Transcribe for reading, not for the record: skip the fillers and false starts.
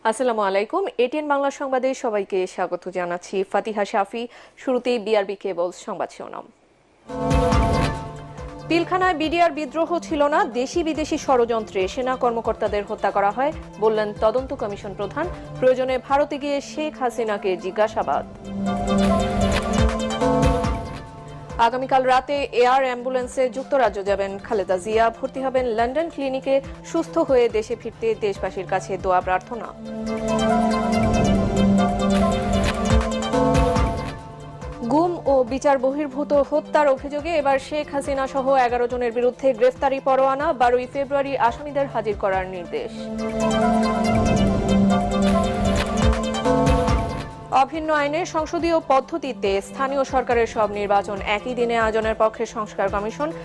আসসালামু আলাইকুম। এটিএন বাংলা সংবাদে সবাইকে স্বাগত জানাচ্ছি। ফাতিহা শাফি। শুরুতেই বিআরবি কেবল সংবাদ শিরোনাম। পিলখানায় বিডিআর বিদ্রোহ ছিল না, দেশি বিদেশি ষড়যন্ত্রে সেনা কর্মকর্তাদের হত্যা করা হয় বললেন তদন্ত কমিশন প্রধান। প্রয়োজনে ভারতে গিয়ে শেখ হাসিনাকে জিজ্ঞাসাবাদ। আগামীকাল রাতে এয়ার অ্যাম্বুলেন্সে যুক্তরাজ্য যাবেন খালেদা জিয়া। ভর্তি হবেন লন্ডন ক্লিনিকে। সুস্থ হয়ে দেশে ফিরতে দেশবাসীর কাছে দোয়া প্রার্থনা। গুম ও বিচার বহির্ভূত হত্যার অভিযোগে এবার শেখ হাসিনা সহ 11 জনের বিরুদ্ধে গ্রেফতারি পরোয়ানা। 12 ফেব্রুয়ারি আসামিদের হাজির করার নির্দেশ। অভিন্ন আইনে সংসদীয় পদ্ধতিতে স্থানীয় সরকারের সব নির্বাচন একই দিনে আয়োজনের পক্ষে সংস্কার কমিশন।